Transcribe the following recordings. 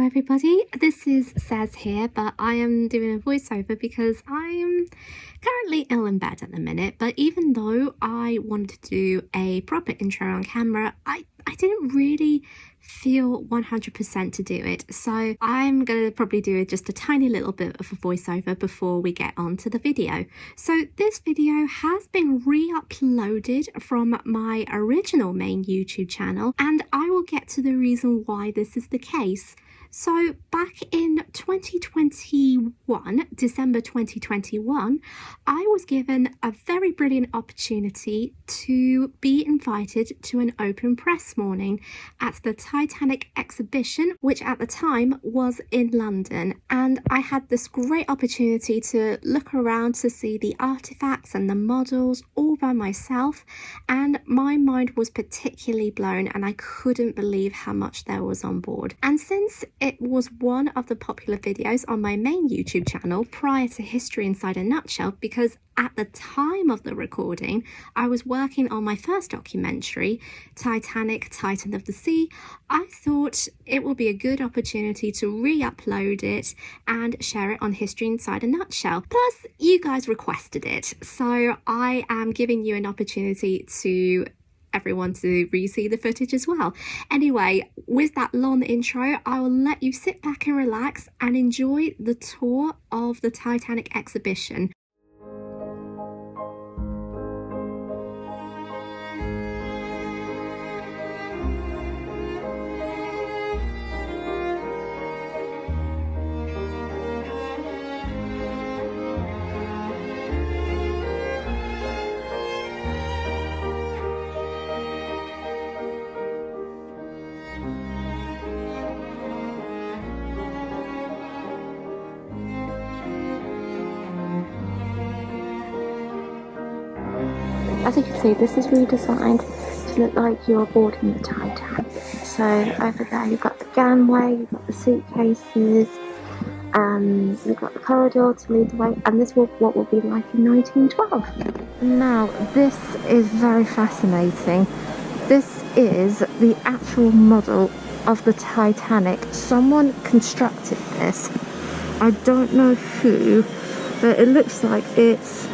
everybody, this is Saz here, but I am doing a voiceover because I'm currently ill in bed at the minute. But even though I wanted to do a proper intro on camera, I didn't really feel 100% to do it, so I'm gonna probably do just a tiny little bit of a voiceover before we get on to the video. So this video has been re-uploaded from my original main YouTube channel, and I will get to the reason why this is the case. So back in 2021, December 2021, I was given a very brilliant opportunity to be invited to an open press morning at the Titanic exhibition, which at the time was in London. And I had this great opportunity to look around to see the artifacts and the models all by myself. And my mind was particularly blown, and I couldn't believe how much there was on board. And since it was one of the popular videos on my main YouTube channel prior to History Inside a Nutshell, because at the time of the recording, I was working on my first documentary, Titanic, Titan of the Sea, I thought it would be a good opportunity to re-upload it and share it on History Inside a Nutshell. Plus, you guys requested it, so I am giving you an opportunity to everyone to re-see the footage as well. Anyway, with that long intro, I will let you sit back and relax and enjoy the tour of the Titanic exhibition. As you can see, this is redesigned to look like you're boarding the Titanic. So over there you've got the gangway, you've got the suitcases, you've got the corridor to lead the way, and this is what will be like in 1912. Now this is very fascinating. This is the actual model of the Titanic. Someone constructed this. I don't know who, but it looks like it's...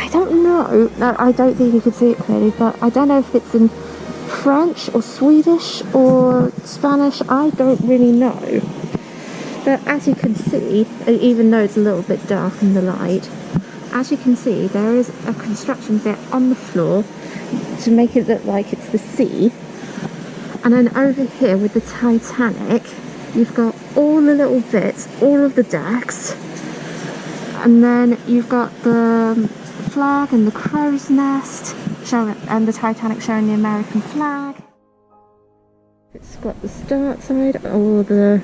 I don't know. No, I don't think you can see it clearly, but I don't know if it's in French or Swedish or Spanish. I don't really know. But as you can see, even though it's a little bit dark in the light, as you can see, there is a construction bit on the floor to make it look like it's the sea. And then over here with the Titanic, you've got all the little bits, all of the decks, and then you've got the flag and the crow's nest and the Titanic showing the American flag. It's got the start side or the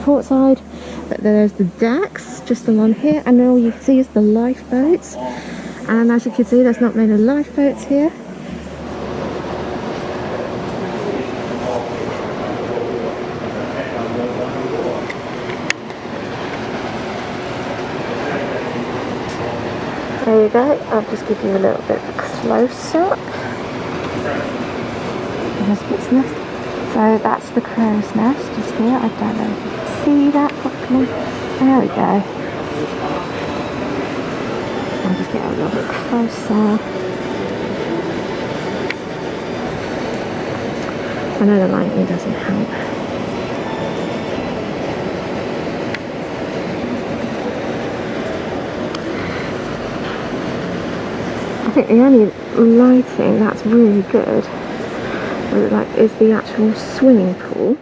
port side, but there's the decks just along here, and all you can see is the lifeboats. And as you can see, there's not many lifeboats here. There you go, I'll just give you a little bit of a close-up. So that's the crow's nest just here. I don't know if you can see that properly. There we go. I'll just get a little bit closer. I know the lighting doesn't help. I think the only lighting that's really good is the actual swimming pool.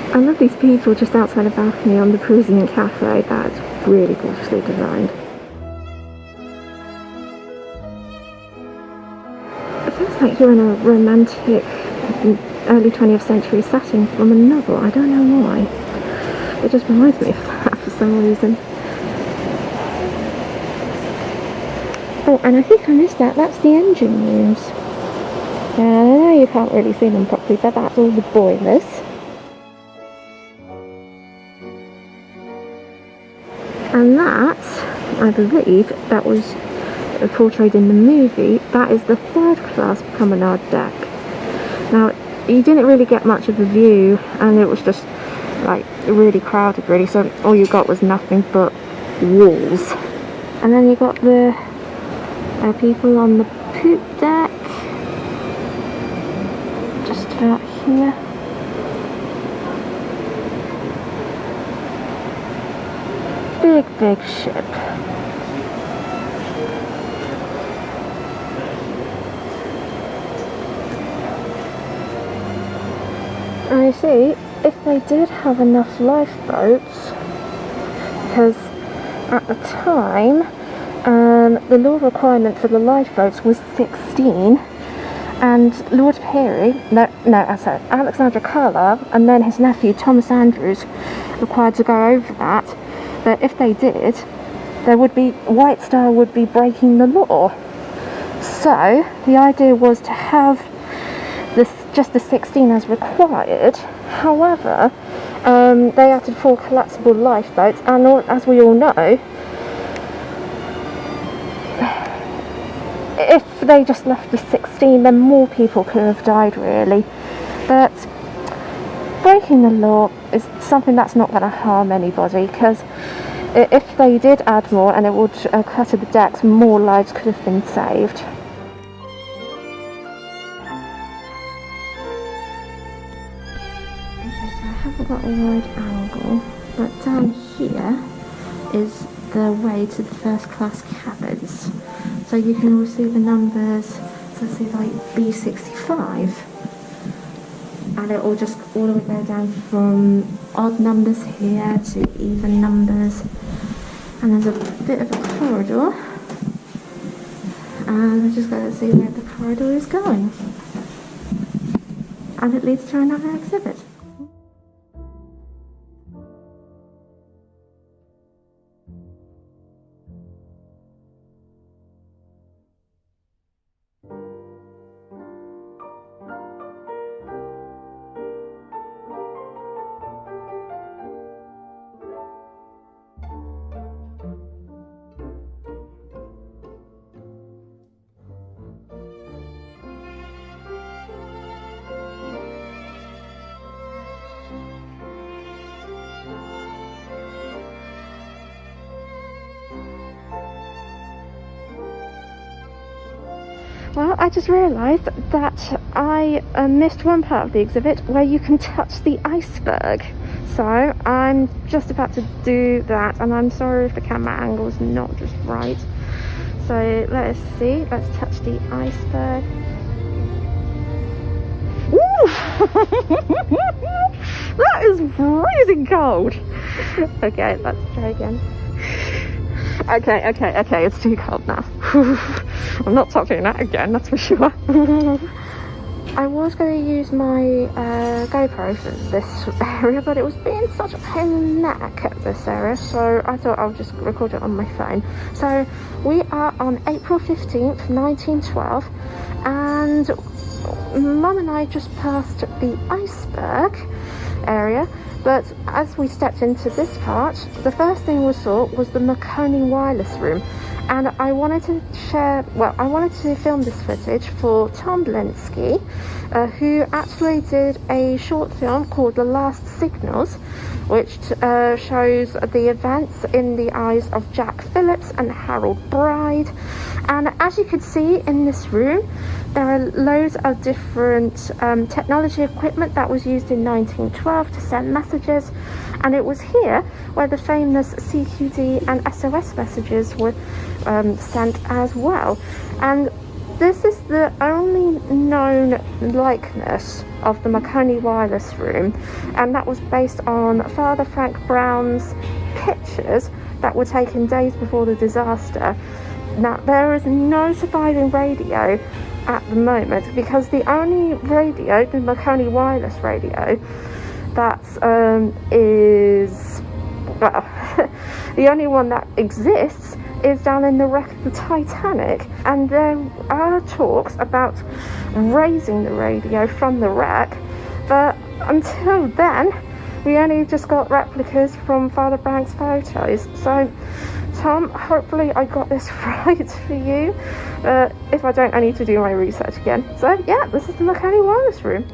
I love these people just outside the balcony on the Parisian Cafe. That's really gorgeously designed. It feels like you're in a romantic early 20th century setting from a novel. I don't know why. It just reminds me of that for some reason. Oh, and I think I missed that. That's the engine rooms. And I know you can't really see them properly, but that's all the boilers. And that, I believe, that was portrayed in the movie, that is the third class promenade deck. Now, you didn't really get much of a view, and it was just like really crowded really, so all you got was nothing but walls. And then you got the people on the poop deck, just about here. Big ship. And you see, if they did have enough lifeboats, because at the time the law requirement for the lifeboats was 16, and Lord Peary, sorry, Alexander Carlisle and then his nephew Thomas Andrews required to go over that. But if they did, White Star would be breaking the law. So the idea was to have just the 16 as required. However, they added 4 collapsible lifeboats, and as we all know, if they just left the 16, then more people could have died really. But breaking the law is something that's not going to harm anybody, because if they did add more and it would clutter the decks, more lives could have been saved. Okay, so I haven't got a wide angle, but down here is the way to the first class cabins. So you can all see the numbers, so say like B65. And it will just all the way go down from odd numbers here to even numbers. And there's a bit of a corridor. And we're just going to see where the corridor is going. And it leads to another exhibit. Well, I just realised that I missed one part of the exhibit where you can touch the iceberg. So I'm just about to do that, and I'm sorry if the camera angle is not just right. So let us see, let's touch the iceberg. Ooh! That is freezing cold! Okay, let's try again. Okay, it's too cold now. I'm not touching that again, that's for sure. I was going to use my GoPro for this area, but it was being such a pain in the neck at this area, so I thought I'll just record it on my phone. So we are on April 15th, 1912, and Mum and I just passed the iceberg area. But as we stepped into this part, the first thing we saw was the Marconi wireless room. And I wanted to film this footage for Tom Blinsky, who actually did a short film called The Last Signals, which shows the events in the eyes of Jack Phillips and Harold Bride. And as you can see in this room, there are loads of different technology equipment that was used in 1912 to send messages, and it was here where the famous CQD and SOS messages were sent as well. And this is the only known likeness of the Marconi wireless room, and that was based on Father Frank Brown's pictures that were taken days before the disaster. Now, there is no surviving radio at the moment, because the only radio, the Marconi wireless radio, that is, well, the only one that exists is down in the wreck of the Titanic. And there are talks about raising the radio from the wreck. But until then, we only just got replicas from Father Brown's photos. So, Tom, hopefully I got this right for you. If I don't, I need to do my research again. So, yeah, this is the Marconi Room.